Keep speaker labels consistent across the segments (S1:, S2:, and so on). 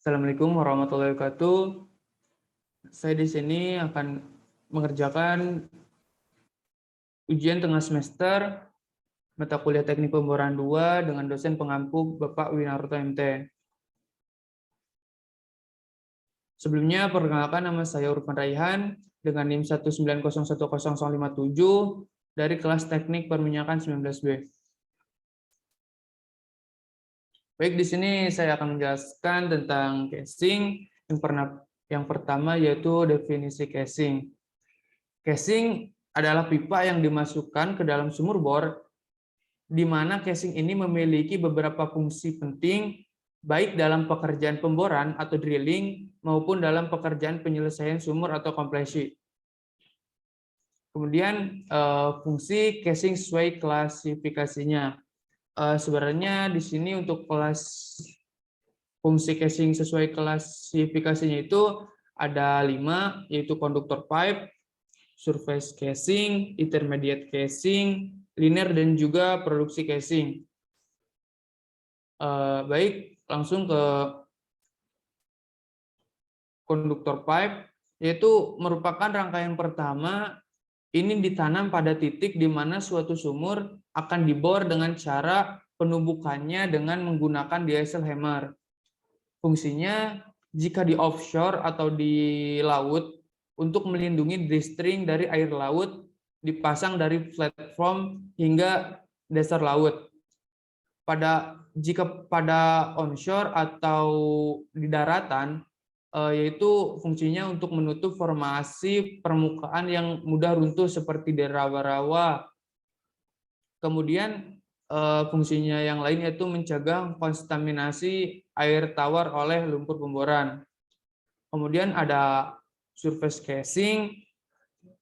S1: Assalamualaikum warahmatullahi wabarakatuh. Saya di sini akan mengerjakan ujian tengah semester mata kuliah Teknik Pemboran 2 dengan dosen pengampu Bapak Winarto MT. Sebelumnya perkenalkan, nama saya Urfan Raihan dengan NIM 190101057 dari kelas Teknik Perminyakan 19B. Baik, di sini saya akan menjelaskan tentang casing. Yang pertama yaitu definisi casing. Casing adalah pipa yang dimasukkan ke dalam sumur bor, di mana casing ini memiliki beberapa fungsi penting, baik dalam pekerjaan pemboran atau drilling, maupun dalam pekerjaan penyelesaian sumur atau kompresi. Kemudian fungsi casing sesuai klasifikasinya. Sebenarnya di sini untuk fungsi casing sesuai klasifikasinya itu ada 5, yaitu konduktor pipe, surface casing, intermediate casing, linear, dan juga produksi casing. Baik, langsung ke konduktor pipe, yaitu merupakan rangkaian pertama. Ini ditanam pada titik di mana suatu sumur akan dibor dengan cara penumbukannya dengan menggunakan diesel hammer. Fungsinya jika di offshore atau di laut, untuk melindungi distring dari air laut, dipasang dari platform hingga dasar laut. Jika pada onshore atau di daratan, yaitu fungsinya untuk menutup formasi permukaan yang mudah runtuh seperti di rawa-rawa. Kemudian fungsinya yang lain yaitu mencegah kontaminasi air tawar oleh lumpur pemboran. Kemudian ada surface casing,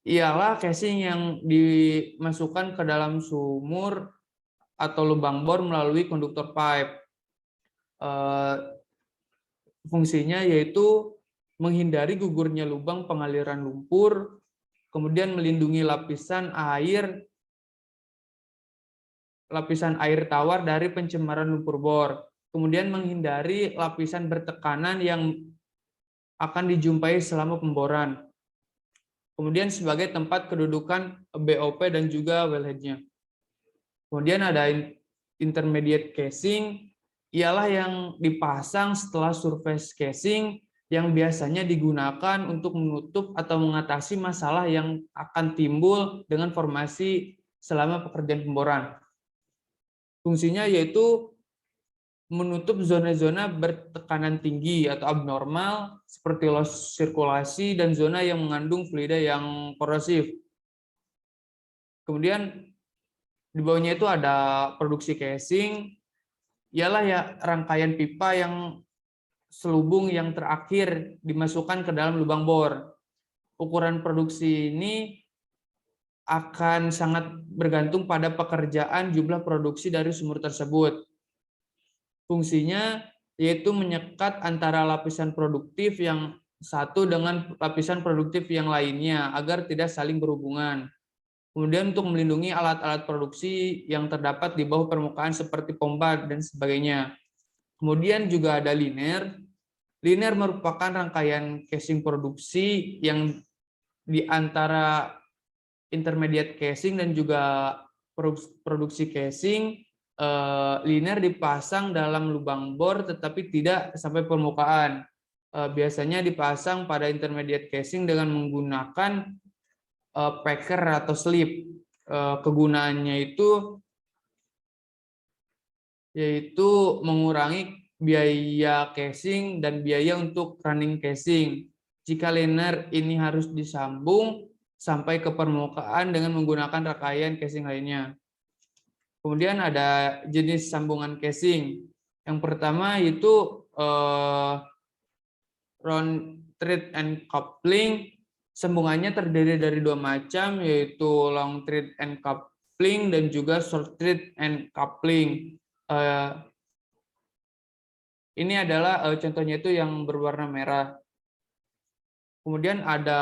S1: ialah casing yang dimasukkan ke dalam sumur atau lubang bor melalui konduktor pipe. Fungsinya yaitu menghindari gugurnya lubang pengaliran lumpur, kemudian melindungi lapisan air tawar dari pencemaran lumpur bor, kemudian menghindari lapisan bertekanan yang akan dijumpai selama pemboran. Kemudian sebagai tempat kedudukan BOP dan juga wellhead-nya. Kemudian ada intermediate casing, ialah yang dipasang setelah surface casing, yang biasanya digunakan untuk menutup atau mengatasi masalah yang akan timbul dengan formasi selama pekerjaan pemboran. Fungsinya yaitu menutup zona-zona bertekanan tinggi atau abnormal seperti loss sirkulasi dan zona yang mengandung fluida yang korosif. Kemudian di bawahnya itu ada produksi casing, ialah ya rangkaian pipa yang selubung yang terakhir dimasukkan ke dalam lubang bor. Ukuran produksi ini akan sangat bergantung pada pekerjaan jumlah produksi dari sumur tersebut. Fungsinya yaitu menyekat antara lapisan produktif yang satu dengan lapisan produktif yang lainnya agar tidak saling berhubungan. Kemudian untuk melindungi alat-alat produksi yang terdapat di bawah permukaan seperti pompa dan sebagainya. Kemudian juga ada linear. Linear merupakan rangkaian casing produksi yang di antara intermediate casing dan juga produksi casing. Linear dipasang dalam lubang bor tetapi tidak sampai permukaan. Biasanya dipasang pada intermediate casing dengan menggunakan packer atau slip. Kegunaannya itu yaitu mengurangi biaya casing dan biaya untuk running casing. Jika linear ini harus disambung sampai ke permukaan dengan menggunakan rangkaian casing lainnya. Kemudian ada jenis sambungan casing. Yang pertama itu round thread and coupling. Sambungannya terdiri dari 2 macam, yaitu long thread and coupling dan juga short thread and coupling. Ini adalah contohnya itu yang berwarna merah. Kemudian ada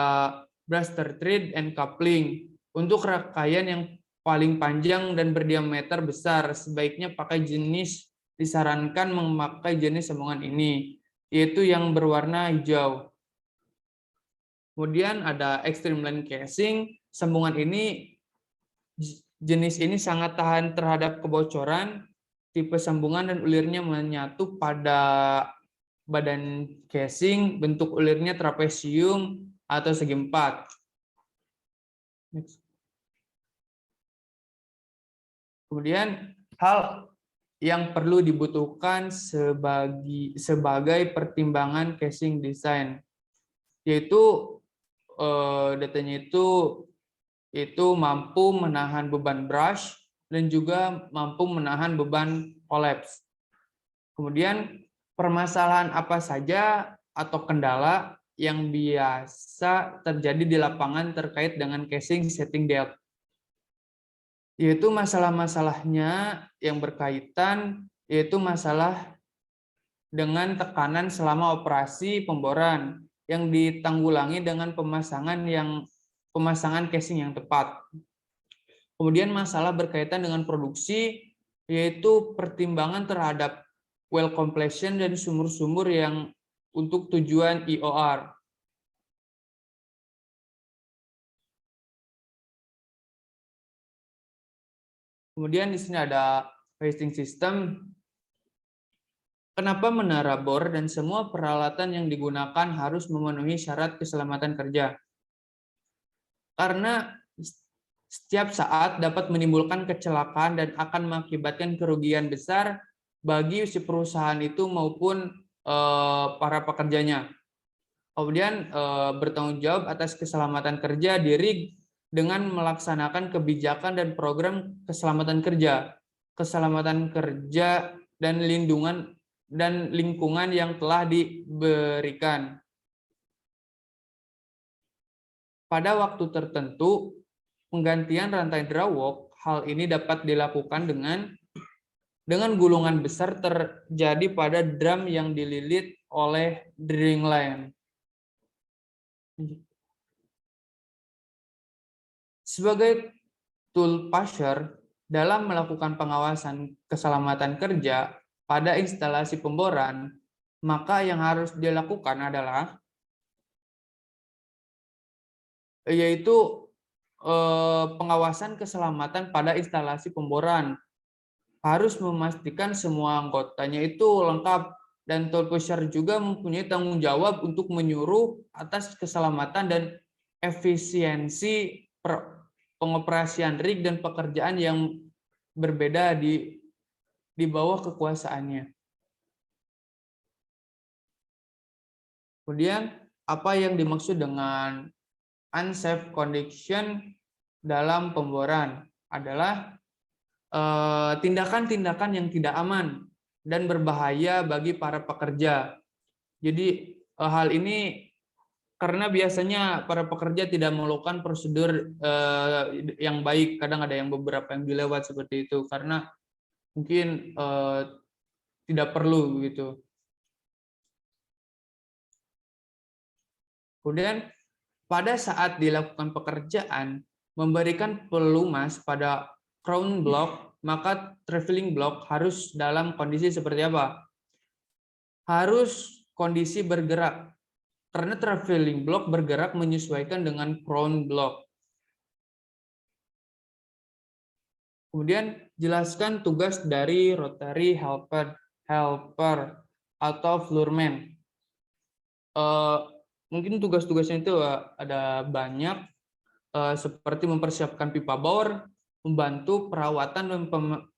S1: braster thread and coupling. Untuk rangkaian yang paling panjang dan berdiameter besar, sebaiknya disarankan memakai jenis sambungan ini. yaitu yang berwarna hijau. Kemudian ada extreme line casing. Sambungan ini, jenis ini sangat tahan terhadap kebocoran. Tipe sambungan dan ulirnya menyatu pada badan casing. Bentuk ulirnya trapesium atau segi empat. Kemudian hal yang perlu dibutuhkan sebagai pertimbangan casing design, yaitu datanya itu mampu menahan beban brush dan juga mampu menahan beban collapse. Kemudian permasalahan apa saja atau kendala yang biasa terjadi di lapangan terkait dengan casing setting depth, yaitu masalah-masalahnya yang berkaitan yaitu masalah dengan tekanan selama operasi pemboran yang ditanggulangi dengan pemasangan casing yang tepat. Kemudian masalah berkaitan dengan produksi, yaitu pertimbangan terhadap well completion dan sumur-sumur yang untuk tujuan IOR. Kemudian di sini ada hoisting system. Kenapa menara bor dan semua peralatan yang digunakan harus memenuhi syarat keselamatan kerja? Karena setiap saat dapat menimbulkan kecelakaan dan akan mengakibatkan kerugian besar bagi si perusahaan itu maupun para pekerjanya. Kemudian bertanggung jawab atas keselamatan kerja di rig dengan melaksanakan kebijakan dan program keselamatan kerja dan lingkungan yang telah diberikan. Pada waktu tertentu, penggantian rantai drawwalk, hal ini dapat dilakukan dengan gulungan besar terjadi pada drum yang dililit oleh drilling line. Sebagai tool pusher dalam melakukan pengawasan keselamatan kerja pada instalasi pemboran, maka yang harus dilakukan adalah yaitu pengawasan keselamatan pada instalasi pemboran. Harus memastikan semua anggotanya itu lengkap, dan tool pusher juga mempunyai tanggung jawab untuk menyuruh atas keselamatan dan efisiensi pengoperasian rig dan pekerjaan yang berbeda di bawah kekuasaannya. Kemudian apa yang dimaksud dengan unsafe condition dalam pemboran adalah tindakan-tindakan yang tidak aman dan berbahaya bagi para pekerja. Jadi hal ini karena biasanya para pekerja tidak melakukan prosedur yang baik, kadang ada yang beberapa yang dilewat seperti itu karena mungkin tidak perlu gitu. Kemudian pada saat dilakukan pekerjaan memberikan pelumas pada crown block, maka traveling block harus dalam kondisi seperti apa? Harus kondisi bergerak. Karena traveling block bergerak menyesuaikan dengan crown block. Kemudian jelaskan tugas dari rotary helper atau floorman. Mungkin tugas-tugasnya itu ada banyak, seperti mempersiapkan pipa bor, membantu perawatan dan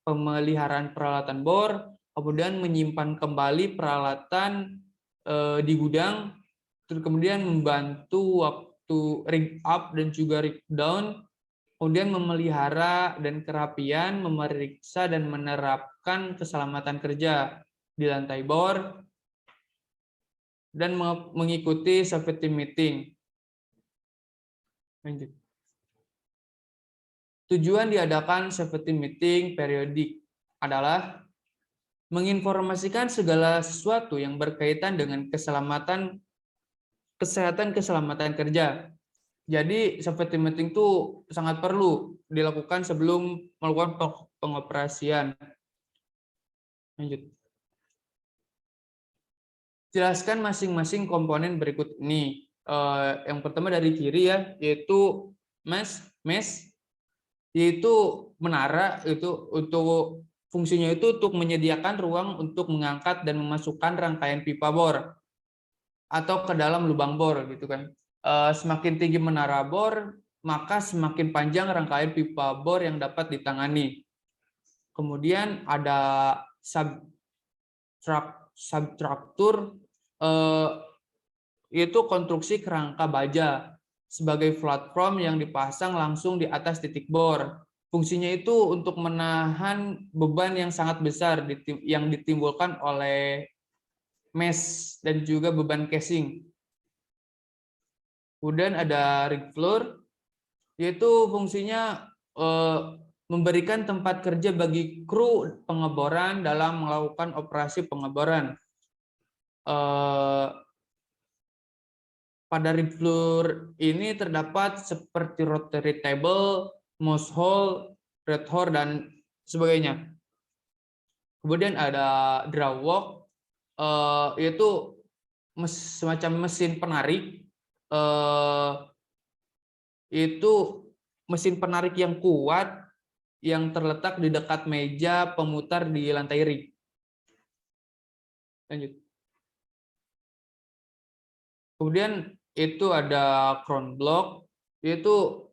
S1: pemeliharaan peralatan bor, kemudian menyimpan kembali peralatan di gudang, terus kemudian membantu waktu rig up dan juga rig down, kemudian memelihara dan kerapian, memeriksa dan menerapkan keselamatan kerja di lantai bor, dan mengikuti safety meeting. Lanjut. Tujuan diadakan safety meeting periodik adalah menginformasikan segala sesuatu yang berkaitan dengan kesehatan keselamatan kerja. Jadi safety meeting itu sangat perlu dilakukan sebelum melakukan pengoperasian. Lanjut. Jelaskan masing-masing komponen berikut ini. Yang pertama dari kiri ya, yaitu mesh, yaitu menara, itu untuk fungsinya itu untuk menyediakan ruang untuk mengangkat dan memasukkan rangkaian pipa bor atau ke dalam lubang bor gitu kan. Semakin tinggi menara bor, maka semakin panjang rangkaian pipa bor yang dapat ditangani. Kemudian ada substruktur, yaitu konstruksi kerangka baja sebagai platform yang dipasang langsung di atas titik bor. Fungsinya itu untuk menahan beban yang sangat besar yang ditimbulkan oleh mesh dan juga beban casing. Kemudian ada rig floor, yaitu fungsinya memberikan tempat kerja bagi kru pengeboran dalam melakukan operasi pengeboran. Pada rig floor ini terdapat seperti rotary table, mouse hole, red hole, dan sebagainya. Kemudian ada drawwalk, yaitu semacam mesin penarik, itu mesin penarik yang kuat yang terletak di dekat meja pemutar di lantai rig. Lanjut. Kemudian itu ada crown block, yaitu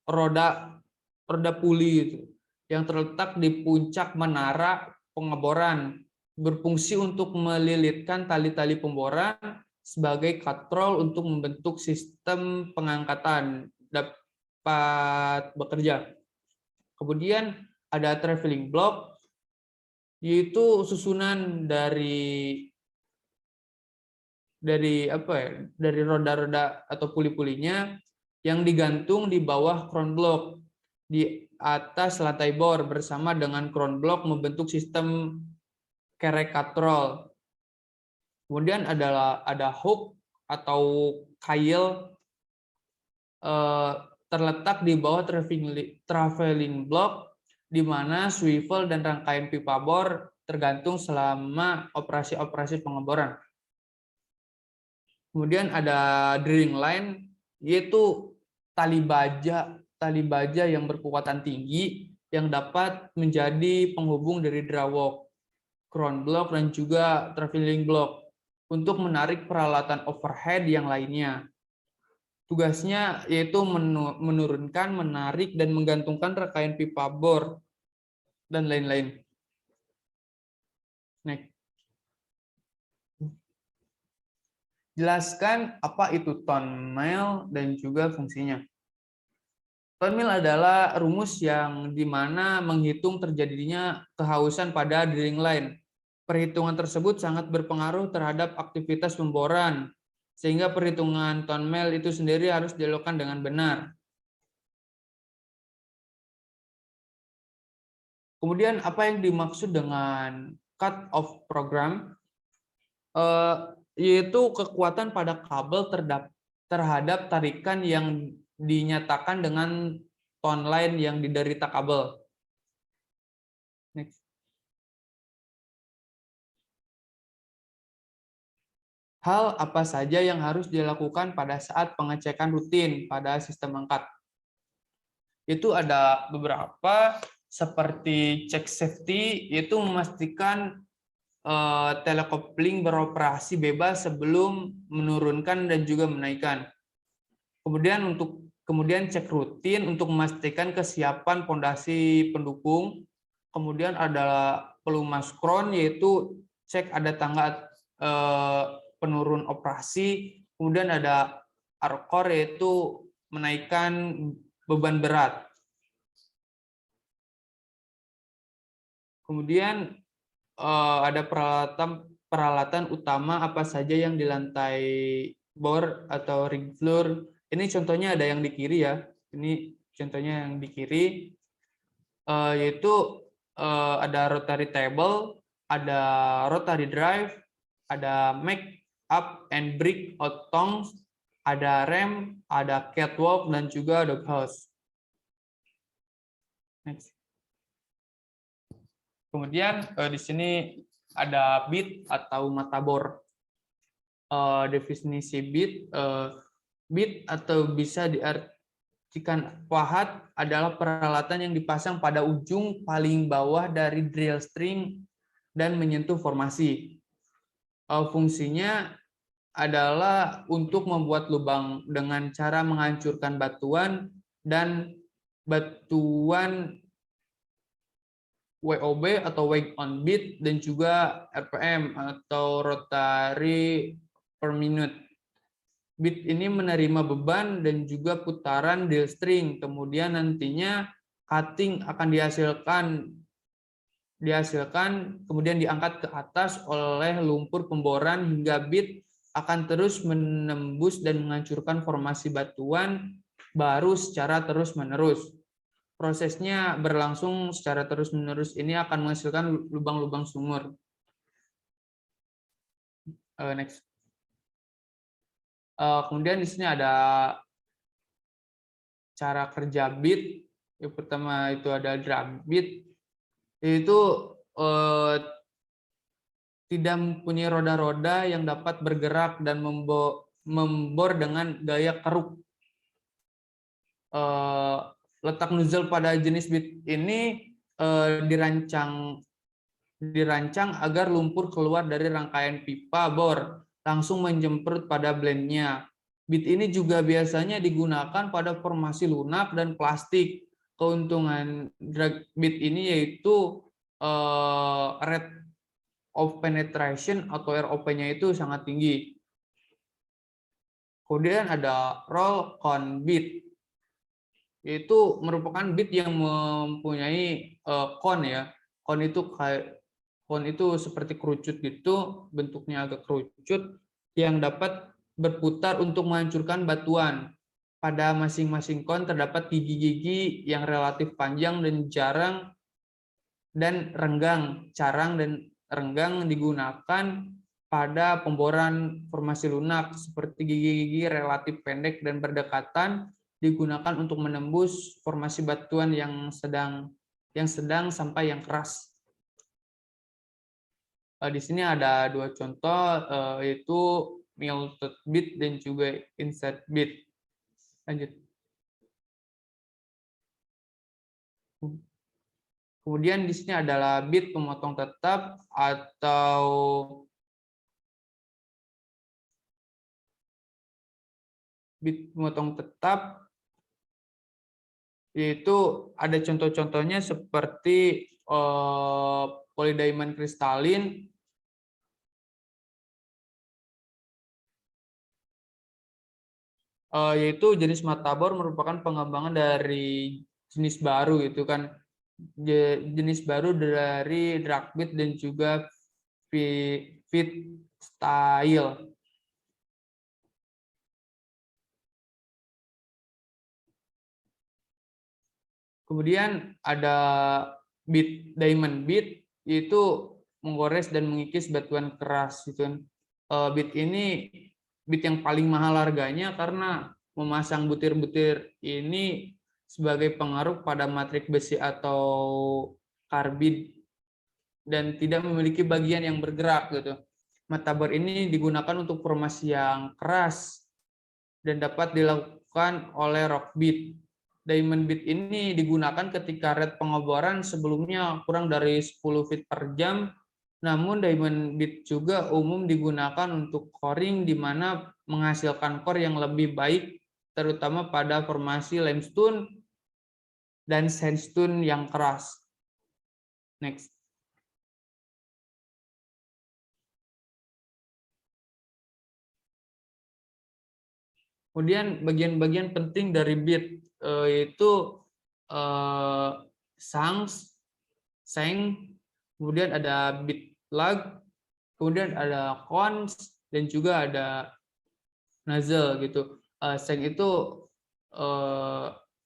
S1: roda puli itu yang terletak di puncak menara pengeboran, berfungsi untuk melilitkan tali-tali pemboran sebagai katrol untuk membentuk sistem pengangkatan dapat bekerja. Kemudian ada traveling block, yaitu susunan dari roda-roda atau puli-pulinya yang digantung di bawah crown block di atas lantai bor bersama dengan crown block membentuk sistem kerek katrol. Kemudian ada hook atau kail terletak di bawah traveling block di mana swivel dan rangkaian pipa bor tergantung selama operasi-operasi pengeboran. Kemudian ada drilling line, yaitu tali baja yang berkekuatan tinggi yang dapat menjadi penghubung dari drawwalk, crown block, dan juga traveling block untuk menarik peralatan overhead yang lainnya. Tugasnya yaitu menurunkan, menarik, dan menggantungkan rangkaian pipa bor dan lain-lain. Next. Jelaskan apa itu tone mill dan juga fungsinya. Tone mill adalah rumus yang dimana menghitung terjadinya kehausan pada drilling line. Perhitungan tersebut sangat berpengaruh terhadap aktivitas pemboran, sehingga perhitungan tone mill itu sendiri harus dilakukan dengan benar. Kemudian apa yang dimaksud dengan cut off program? Yaitu kekuatan pada kabel terhadap tarikan yang dinyatakan dengan tone line yang diderita kabel. Next. Hal apa saja yang harus dilakukan pada saat pengecekan rutin pada sistem angkat? Itu ada beberapa, seperti cek safety, yaitu memastikan telekopling beroperasi bebas sebelum menurunkan dan juga menaikkan. Kemudian cek rutin untuk memastikan kesiapan pondasi pendukung. Kemudian ada pelumas crown, yaitu cek ada tangga penurun operasi. Kemudian ada arkor, yaitu menaikkan beban berat. Kemudian ada peralatan utama apa saja yang di lantai bor atau rig floor. Ini contohnya ada yang di kiri ya. Ini contohnya yang di kiri, yaitu ada rotary table, ada rotary drive, ada make up and break out tongs, ada rem, ada catwalk, dan juga doghouse. Next. Kemudian di sini ada bit atau mata bor. Definisi bit, bit atau bisa diartikan wahat adalah peralatan yang dipasang pada ujung paling bawah dari drill string dan menyentuh formasi. Fungsinya adalah untuk membuat lubang dengan cara menghancurkan batuan dan batuan WOB atau weight on beat dan juga RPM atau rotary per minute. Beat ini menerima beban dan juga putaran drill string. Kemudian nantinya cutting akan dihasilkan kemudian diangkat ke atas oleh lumpur pemboran hingga beat akan terus menembus dan menghancurkan formasi batuan baru secara terus-menerus. Prosesnya berlangsung secara terus-menerus ini akan menghasilkan lubang-lubang sumur. Next. Kemudian di sini ada cara kerja bit. Yang pertama itu ada drum bit. Itu tidak mempunyai roda-roda yang dapat bergerak dan membor dengan gaya keruk. Letak nozzle pada jenis bit ini dirancang agar lumpur keluar dari rangkaian pipa bor langsung menjemprut pada blendnya. Bit ini juga biasanya digunakan pada formasi lunak dan plastik. Keuntungan bit ini yaitu rate of penetration atau ROP-nya itu sangat tinggi. Kemudian ada roll con bit. Itu merupakan bit yang mempunyai kon ya. Kon itu seperti kerucut gitu, bentuknya agak kerucut yang dapat berputar untuk menghancurkan batuan. Pada masing-masing kon terdapat gigi-gigi yang relatif panjang dan renggang. Carang dan renggang digunakan pada pemboran formasi lunak seperti gigi-gigi relatif pendek dan berdekatan digunakan untuk menembus formasi batuan yang sedang sampai yang keras. Di sini ada dua contoh, yaitu melted bit dan juga insert bit. Lanjut. Kemudian di sini adalah bit pemotong tetap atau bit pemotong tetap, yaitu ada contoh-contohnya seperti polydiamond kristalin, yaitu jenis mata bor merupakan pengembangan dari jenis baru itu kan, jenis baru dari drag bit dan juga fit style. Kemudian ada bit diamond bit, yaitu menggores dan mengikis batuan keras itu. Bit ini bit yang paling mahal harganya karena memasang butir-butir ini sebagai pengaruh pada matrik besi atau karbid dan tidak memiliki bagian yang bergerak gitu. Mata bor ini digunakan untuk formasi yang keras dan dapat dilakukan oleh rock bit. Diamond bit ini digunakan ketika rate pengeboran sebelumnya kurang dari 10 feet per jam. Namun diamond bit juga umum digunakan untuk coring di mana menghasilkan core yang lebih baik terutama pada formasi limestone dan sandstone yang keras. Next. Kemudian bagian-bagian penting dari bit yaitu sangs, seng, kemudian ada bit lug, kemudian ada cons, dan juga ada nozzle gitu. Seng itu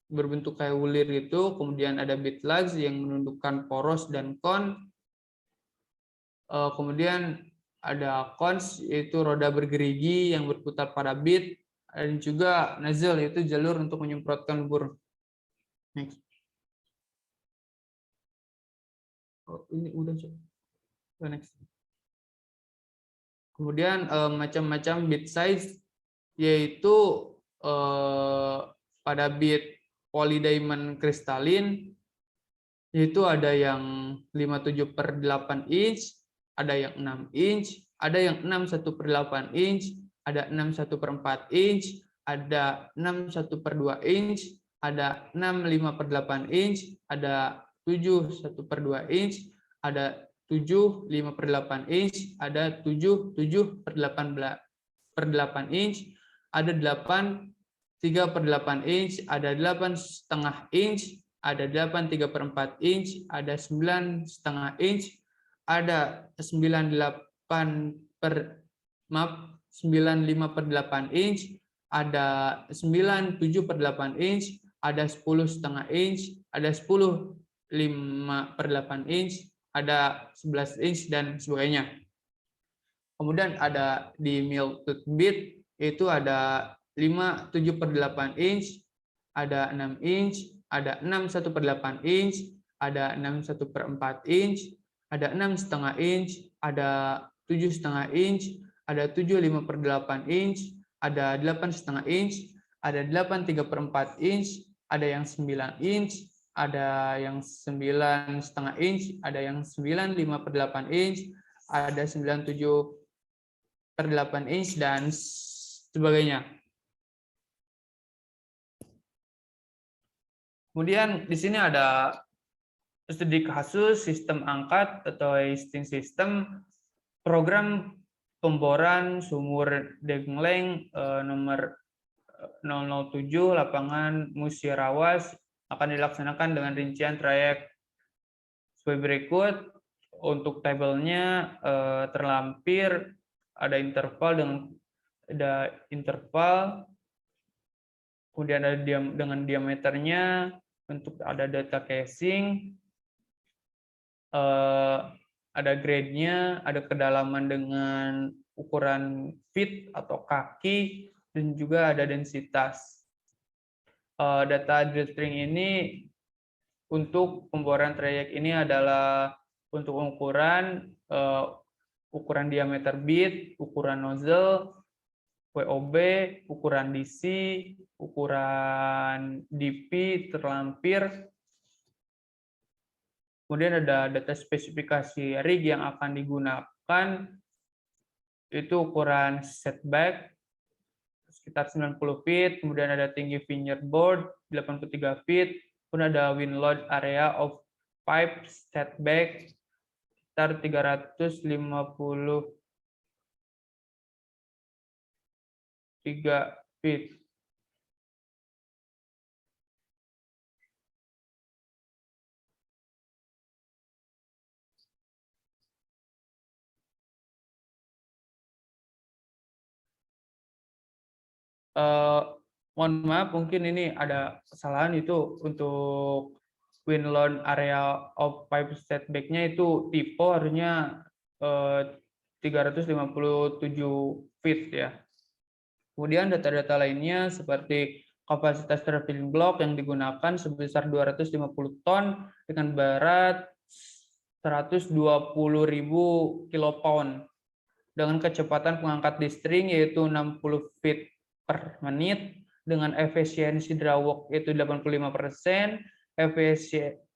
S1: berbentuk kayak bulir gitu, kemudian ada bit lugs yang menundukkan poros dan con, kemudian ada cons yaitu roda bergerigi yang berputar pada bit, dan juga nozzle yaitu jalur untuk menyemprotkan lumpur. Next. Oh, ini udah. Next. Kemudian macam-macam bit size, yaitu pada bit polydiamond kristalin, yaitu ada yang 57/8 inch, ada yang 6 inch, ada yang 61/8 inch, ada 61/4 inch, ada 61/2 inch, ada 65/8 inch, ada 71/2 inch, ada 75/8 inch, ada 77/8 inch, ada 83/8 inch, ada 8,5 inch, ada 83/4 inch, ada 9,5 inch, ada 95/8 inch, ada 97/8 inch, ada 10,5 inch, ada 10,5/8 inch, ada 11 inch, dan sebagainya. Kemudian ada di Miltooth bit, itu ada 57/8 inch, ada 6 inch, ada 61/8 inch, ada 61/4 inch, ada 6,5 inch, ada 7,5 inch, ada 75/8 inch, ada 8,5 inch, ada 83/4 inch, ada yang 9 inch, ada yang 9,5 inch, ada yang 95/8 inch, ada 97/8 inch, dan sebagainya. Kemudian di sini ada studi kasus sistem angkat atau existing system, program pemboran sumur Dengleng nomor 007 lapangan Musirawas akan dilaksanakan dengan rincian trayek sebagai berikut. Untuk tabelnya terlampir ada interval kemudian ada dengan diameternya. Untuk ada data casing, ada grade-nya, ada kedalaman dengan ukuran feet atau kaki, dan juga ada densitas. Data drill string ini untuk pemboran trayek ini adalah untuk ukuran diameter bit, ukuran nozzle, WOB, ukuran DC, ukuran DP, terlampir. Kemudian ada data spesifikasi rig yang akan digunakan, itu ukuran setback sekitar 90 feet, kemudian ada tinggi fingerboard 83 feet, kemudian ada wind load area of pipe setback sekitar 353 feet. Mohon maaf, mungkin ini ada kesalahan, itu untuk wind load area of pipe setback-nya itu tipe harusnya 357 feet ya. Kemudian data-data lainnya seperti kapasitas traveling block yang digunakan sebesar 250 ton dengan berat 120.000 kilopound dengan kecepatan pengangkat di string yaitu 60 feet per menit, dengan efisiensi drawalk yaitu 85%,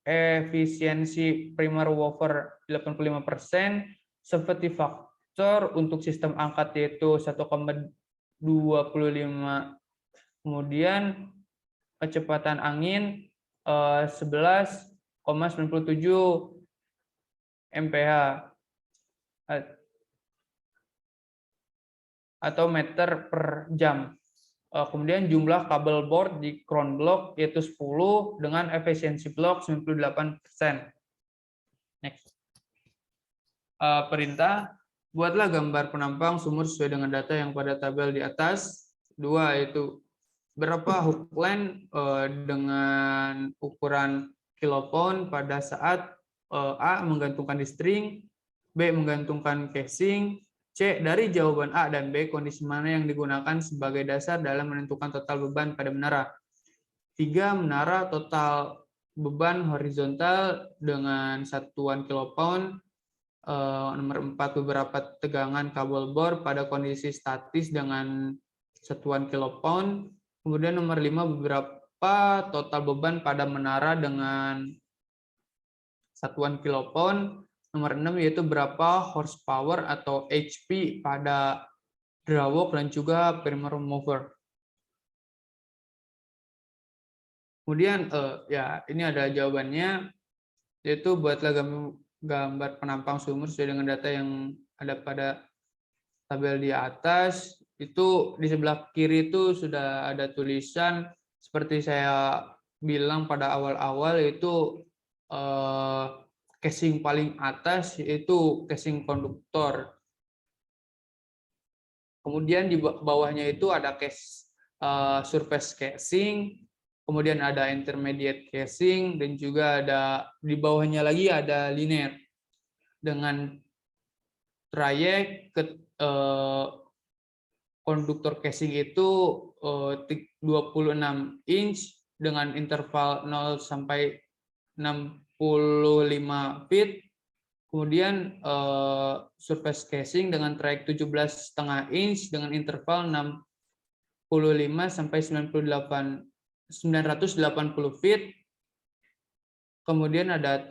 S1: efisiensi primer wover 85%, safety factor untuk sistem angkat yaitu 1,25, kemudian kecepatan angin 11,97 mph atau meter per jam. Kemudian jumlah kabel board di crown block yaitu 10 dengan efisiensi blok 98%. Next. Perintah, buatlah gambar penampang sumur sesuai dengan data yang pada tabel di atas. 2 yaitu berapa hook length dengan ukuran kilopound pada saat A menggantungkan di string, B menggantungkan casing, C. Dari jawaban A dan B, kondisi mana yang digunakan sebagai dasar dalam menentukan total beban pada menara. 3. Menara total beban horizontal dengan satuan kilopound. 0,5 Nomor 4, beberapa tegangan kabel bor pada kondisi statis dengan satuan kilopound. Kemudian nomor 5, beberapa total beban pada menara dengan satuan kilopound. Nomor 6 yaitu berapa horsepower atau HP pada drawalk dan juga primer mover. Kemudian ya ini ada jawabannya, yaitu buatlah gambar penampang sumur sesuai dengan data yang ada pada tabel di atas. Itu di sebelah kiri itu sudah ada tulisan seperti saya bilang pada awal-awal, yaitu casing paling atas yaitu casing konduktor. Kemudian di bawahnya itu ada surface casing, kemudian ada intermediate casing, dan juga ada di bawahnya lagi ada linear dengan trayek konduktor casing itu 26 inch dengan interval 0 sampai 65 feet. Kemudian surface casing dengan trayek 17,5 inch dengan interval 65 sampai 980 feet. Kemudian ada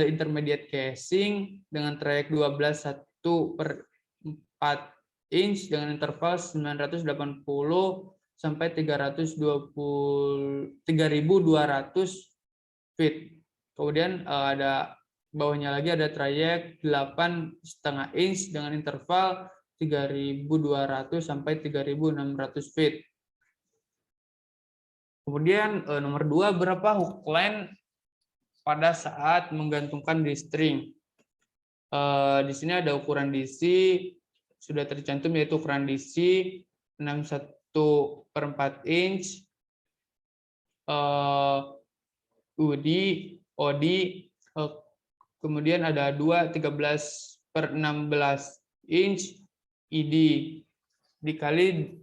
S1: intermediate casing dengan trayek 12,1/4 inch dengan interval 980 sampai 3.200 feet. Kemudian ada bawahnya lagi ada trayek 8,5 inch dengan interval 3.200 sampai 3.600 feet. Kemudian nomor 2, berapa hook length pada saat menggantungkan di string. Di sini ada ukuran DC sudah tercantum, yaitu ukuran DC 61/4 inch, OD, kemudian ada 13/16 inch, ID dikali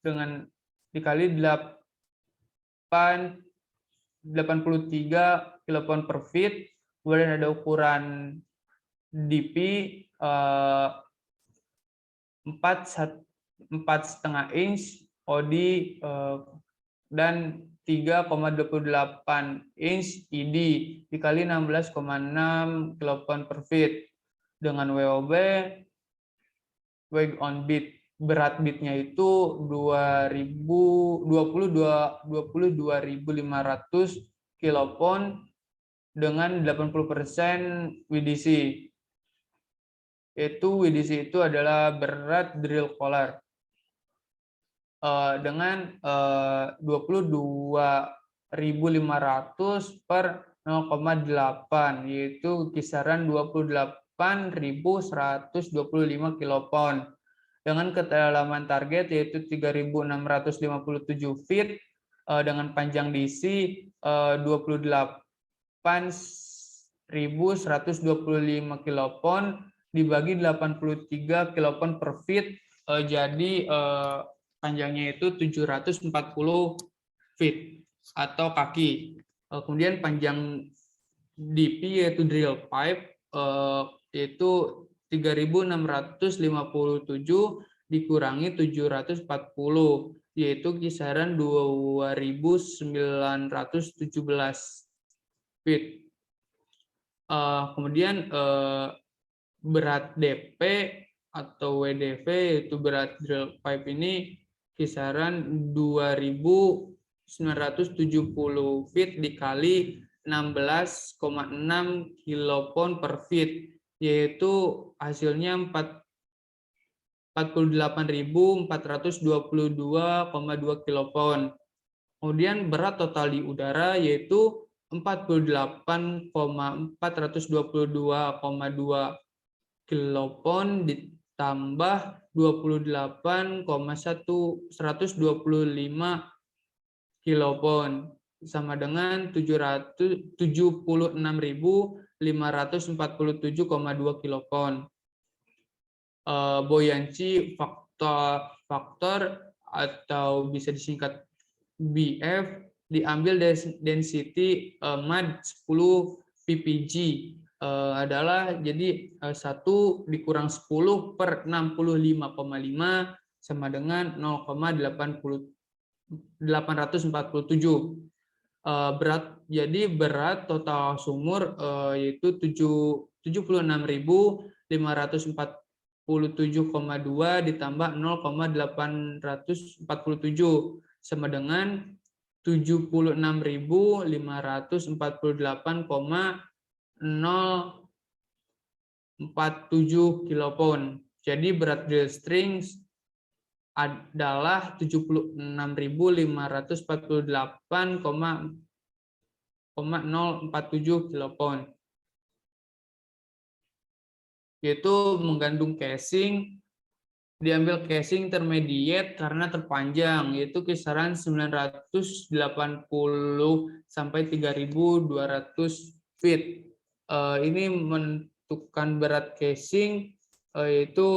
S1: 83 kilopound per feet. Kemudian ada ukuran DP 4,5 inch, OD dan 3,28 inch, ID dikali 16,6 kilopound per feet. Dengan WOB, weight on beat, berat bitnya itu 22.500 kilopound dengan 80% WDC. WDC itu adalah berat drill collar. Dengan 22.500 per 0,8, yaitu kisaran 28.125 kilopound. Dengan kedalaman target yaitu 3.657 feet, dengan panjang DC 28.125 kilopound dibagi 83 kilopound per feet, jadi panjangnya itu 740 feet atau kaki. Kemudian panjang DP yaitu drill pipe yaitu 3.657 dikurangi 740, yaitu kisaran 2.917 feet. Kemudian berat DP atau WDV yaitu berat drill pipe ini kisaran 2.970 feet dikali 16,6 kilopound per feet, yaitu hasilnya 48.422,2 kilopound. Kemudian berat total di udara yaitu 48.422,2 kilopound ditambah 28,125 kilopound sama dengan 76.547,2 kilopound. Buoyancy faktor atau bisa disingkat BF diambil dari density mud 10 ppg. adalah jadi 1 dikurang 10 per 65,5 sama dengan 0,847. Berat total sumur yaitu 76.547,2 ditambah 0,847 sama dengan 76.548,047 kilopon. Jadi berat drill string adalah 76.548,047 kilopon. Yaitu menggantung casing, diambil casing intermediate karena terpanjang, yaitu kisaran 980 sampai 3.200 feet. Ini menentukan berat casing, yaitu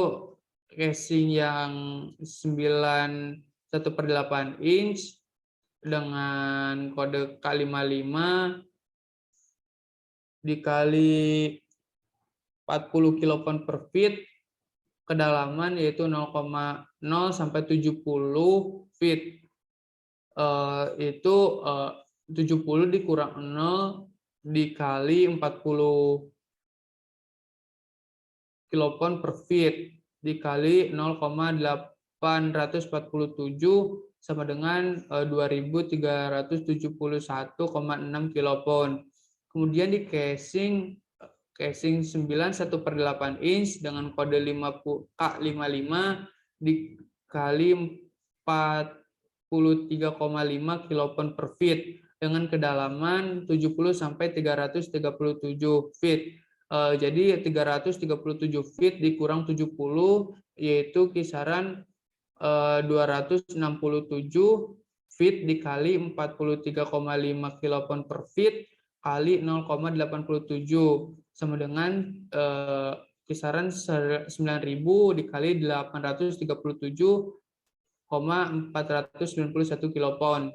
S1: casing yang 1/8 inch dengan kode K55 dikali 40 kilopon per feet, kedalaman yaitu 0,0 sampai 70 feet. Itu 70 dikurang 0 dikali 40 kilopon per feet dikali 0,847 sama dengan 2.371,6 kilopon. Kemudian di casing 9/8 inch dengan kode K55 dikali 43,5 kilopon per feet dengan kedalaman 70 sampai 337 feet. Jadi 337 feet dikurang 70 yaitu kisaran 267 feet dikali 43,5 kilopon per feet kali 0,87 sama dengan kisaran 9.000 dikali 837,491 kilopon.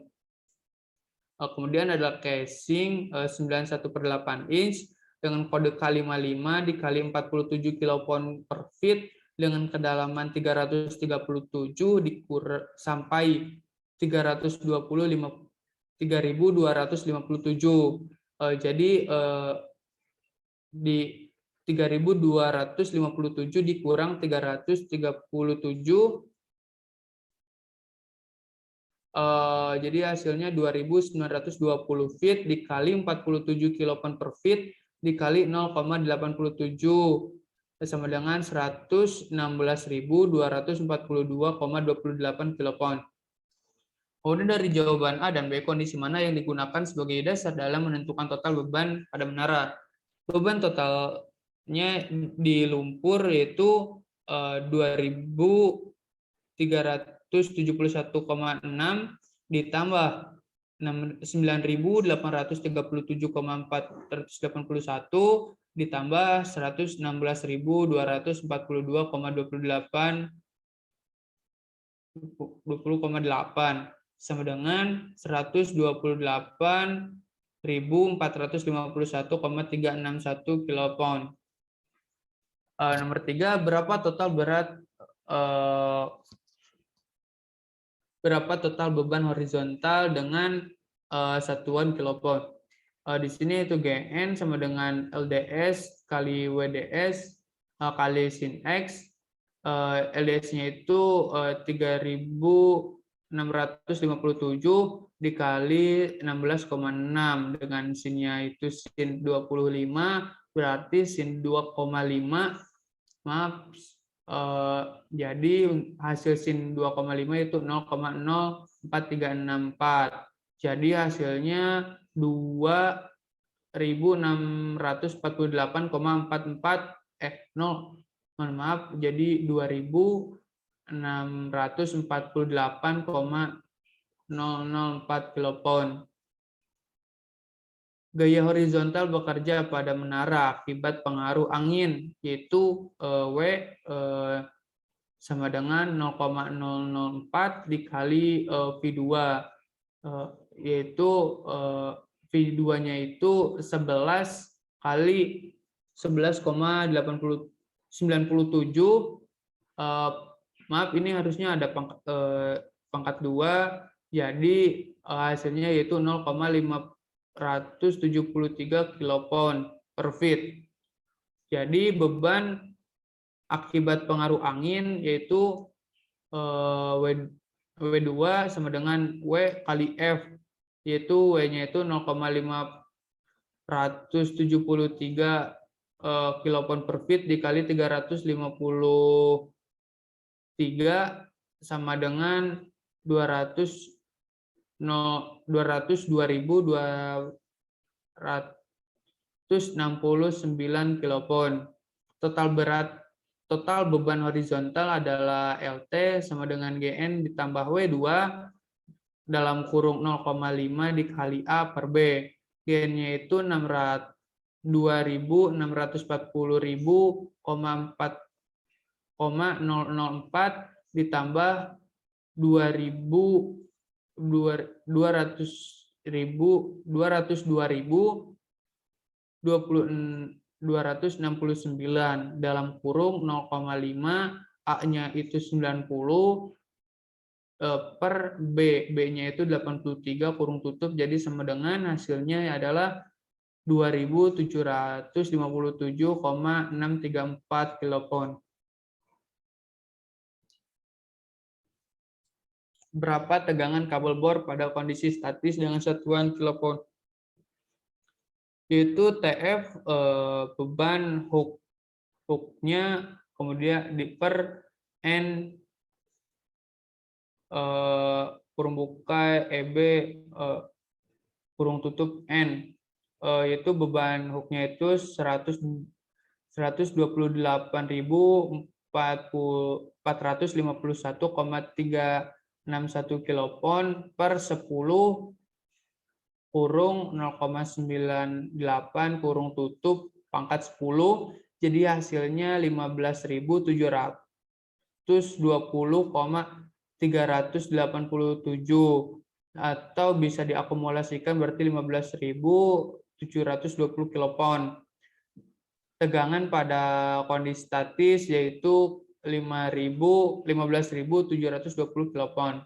S1: Kemudian adalah casing 9/8 inch dengan kode K55 dikali 47 kilopon per feet dengan kedalaman 337 sampai 3.257. Jadi di 3.257 dikurang 337, jadi hasilnya 2.920 feet dikali 47 kilopon per feet dikali 0,87 sama dengan 116.242,28 kilopon. Kemudian dari jawaban A dan B, kondisi mana yang digunakan sebagai dasar dalam menentukan total beban pada menara? Beban totalnya di lumpur yaitu 2.371,6 ditambah 9.837,481 ditambah 116.242,28 sama dengan 128.451,361 kilopon. Nomor 3, berapa total beban horizontal dengan satuan kilopon? Di sini itu GN sama dengan LDS kali WDS kali sin X. LDS-nya itu 3.657 dikali 16,6 dengan sinnya itu sin 25 berarti sin 2,5. Maaf, jadi hasil sin 2,5 itu 0,04364. Jadi hasilnya 2.648,44 jadi 2.648,004 kilopon. Gaya horizontal bekerja pada menara akibat pengaruh angin, yaitu W sama dengan 0,004 dikali V2, yaitu V2-nya itu 11 kali 11,97. Maaf, ini harusnya ada pangkat 2, jadi hasilnya yaitu 0,573 kilopon per feet. Jadi beban akibat pengaruh angin yaitu W2 sama dengan W kali F, yaitu W-nya itu 0,573 kilopon per feet dikali 353 sama dengan 202.269 kilopon. Total beban horizontal adalah LT sama dengan GN ditambah W2 dalam kurung 0,5 dikali A per B. GN-nya itu 240.004 ditambah 202.269 dalam kurung 0,5, A-nya itu 90 per B. B-nya itu 83 kurung tutup, jadi sama dengan hasilnya adalah 2.757,634 kilopon. Berapa tegangan kabel bor pada kondisi statis dengan satuan kilopon? Yaitu TF beban hooknya, kemudian per N kurung buka EB kurung tutup N, yaitu beban hooknya itu 128.451,361 kilopon per 10 kurung 0,98 kurung tutup pangkat 10, jadi hasilnya 15.720,387 atau bisa diakumulasikan berarti 15.720 kilopon. Tegangan pada kondisi statis yaitu 15.720 kilopon.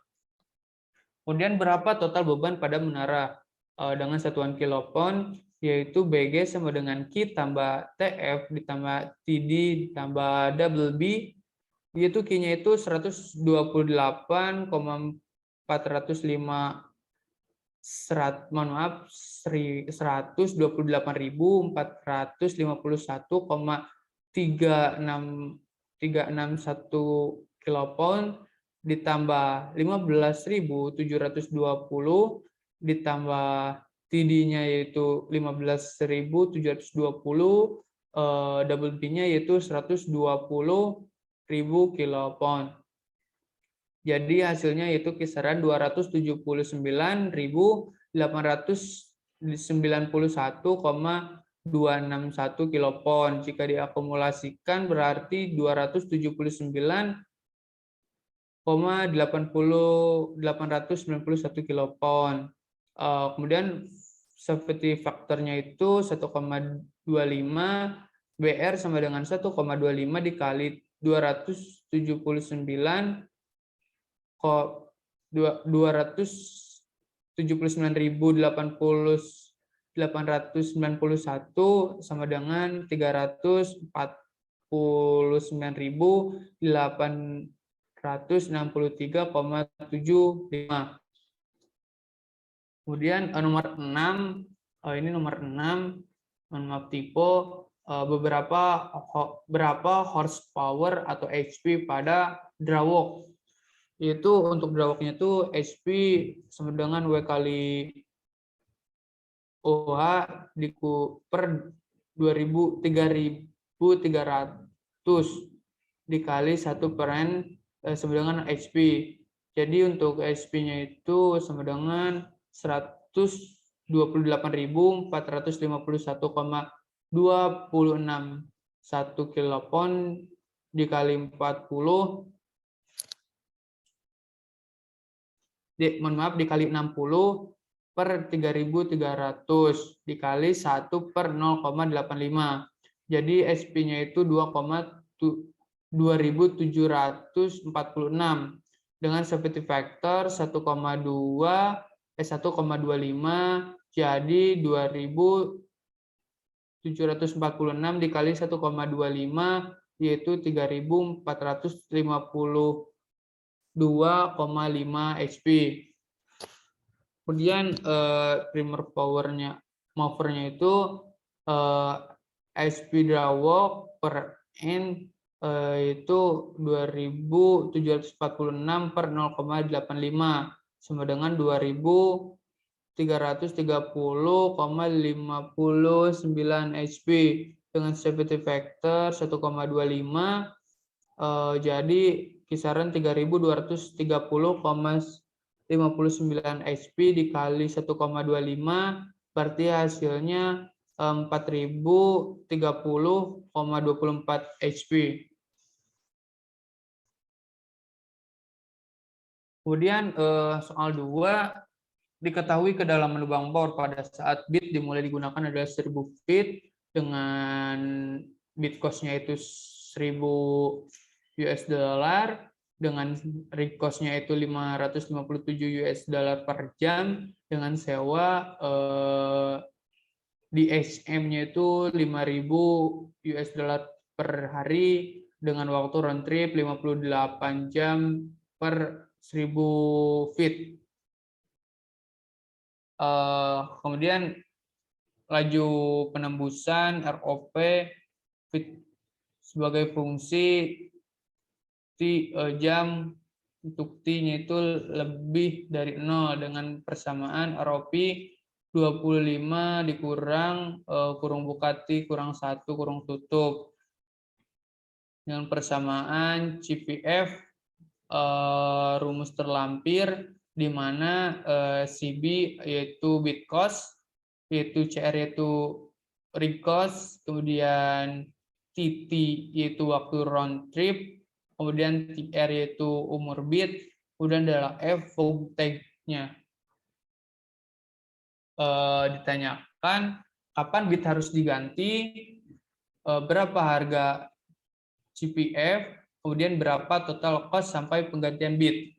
S1: Kemudian berapa total beban pada menara dengan satuan kilopon, yaitu BG sama dengan Q tambah TF ditambah TD ditambah double B, yaitu Q-nya itu 128.405 151,361 kilopon ditambah 15.720 ditambah TD-nya yaitu 15.720, double B-nya yaitu 120.000 kilopon. Jadi hasilnya yaitu kisaran 279.891,261 kilopon. Jika diakumulasikan berarti 279.891 kilopon. Kemudian safety faktornya itu 1,25, BR sama dengan 1,25 dikali 279.891 sama dengan 349.863,75. Kemudian nomor 6, ini nomor 6, maaf tipe, berapa horsepower atau HP pada drawalk. Itu untuk drawalknya itu HP sama dengan W kali OH per 3.300 dikali 1 per N sama dengan HP. Jadi untuk HP-nya itu sama dengan 128.451,261 kilopon dikali 40, dikali 60 per 3.300 dikali 1 per 0,85. Jadi SP-nya itu 2,2746 dengan safety factor 1,25 jadi 2.746 dikali 1,25 yaitu 3.452,5 HP. Kemudian primer powernya movernya itu HP drawalk per N itu 2.746 per 0,85 sama dengan 2.330,59 HP dengan safety factor 1,25 jadi kisaran 3.230,59 HP dikali 1,25 berarti hasilnya 4.030,24 HP. Kemudian soal 2, diketahui kedalaman lubang bor pada saat bit dimulai digunakan adalah 1000 feet dengan bit cost-nya itu 1000 US dollar dengan rig cost-nya itu 557 US dollar per jam dengan sewa di HM-nya itu 5.000 US dollar per hari dengan waktu round trip 58 jam per 1000 feet. Kemudian laju penembusan ROP feet sebagai fungsi jam untuk T-nya itu lebih dari 0 dengan persamaan ROP 25 dikurang kurung buka T kurang 1 kurung tutup dengan persamaan CPF rumus terlampir di mana CB yaitu bit cost, yaitu CR yaitu rig cost, kemudian TT yaitu waktu round trip, kemudian TR yaitu umur bit, kemudian adalah F voltage-nya. Ditanyakan kapan bit harus diganti, berapa harga CPF, kemudian berapa total cost sampai penggantian bit.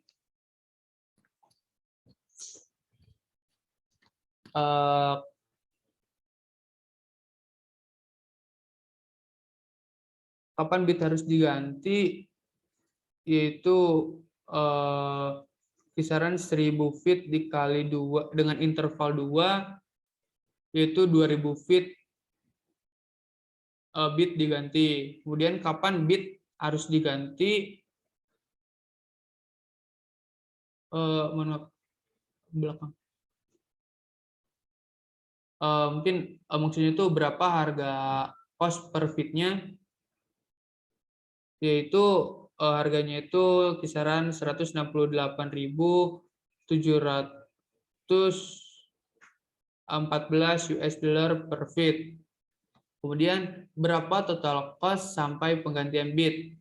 S1: Kapan bit harus diganti, yaitu kisaran 1000 feet dikali 2 dengan interval 2, yaitu 2000 feet bit diganti. Kemudian kapan bit harus diganti, belakang. Mungkin maksudnya itu berapa harga cost per fitnya, yaitu harganya itu kisaran 168.714 US dollar per fit. Kemudian berapa total cost sampai penggantian bit.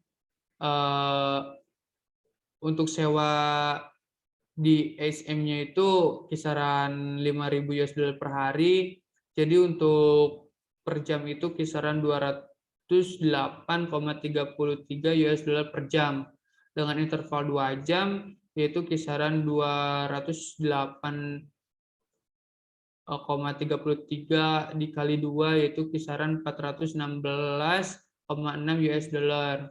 S1: Untuk sewa di SM-nya itu kisaran 5.000 US dollar per hari. Jadi untuk per jam itu kisaran 208,33 US dollar per jam. Dengan interval 2 jam yaitu kisaran 208,33 dikali 2 yaitu kisaran 416,6 US dollar.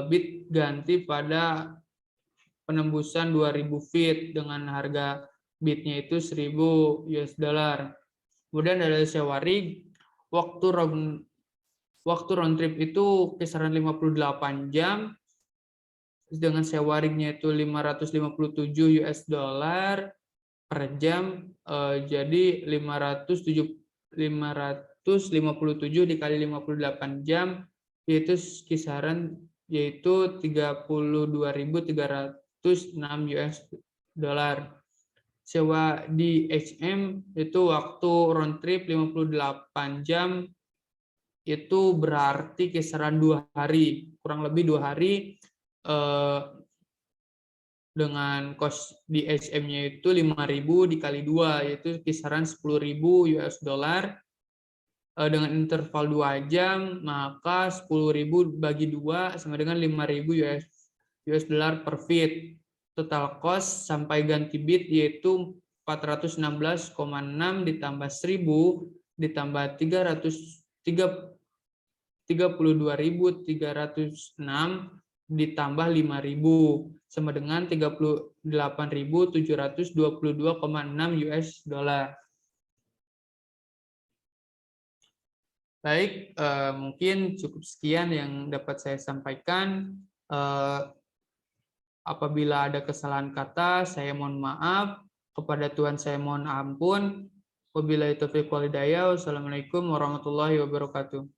S1: Bit ganti pada penembusan 2000 feet dengan harga bitnya itu 1000 US dollar. Kemudian ada sewa rig, waktu round trip itu kisaran 58 jam dengan sewa rignya itu 557 US dollar per jam, jadi 557 dikali 58 jam yaitu kisaran 32.306 US dollar. Sewa di HM itu waktu round trip 58 jam itu berarti kisaran 2 hari, kurang lebih 2 hari dengan cost di HM-nya itu 5.000 dikali 2 yaitu kisaran 10.000 US dollar. dengan interval 2 jam, maka 10.000 bagi 2 sama dengan 5.000 US dollar per feet. Total cost sampai ganti bid yaitu 416,6 ditambah 1.000 ditambah 32.306 ditambah 5.000 sama dengan 38.722,6 US dollar. Baik, mungkin cukup sekian yang dapat saya sampaikan. Apabila ada kesalahan kata, saya mohon maaf. Kepada Tuhan saya mohon ampun. Wabillahi taufiq wal hidayah. Wassalamualaikum warahmatullahi wabarakatuh.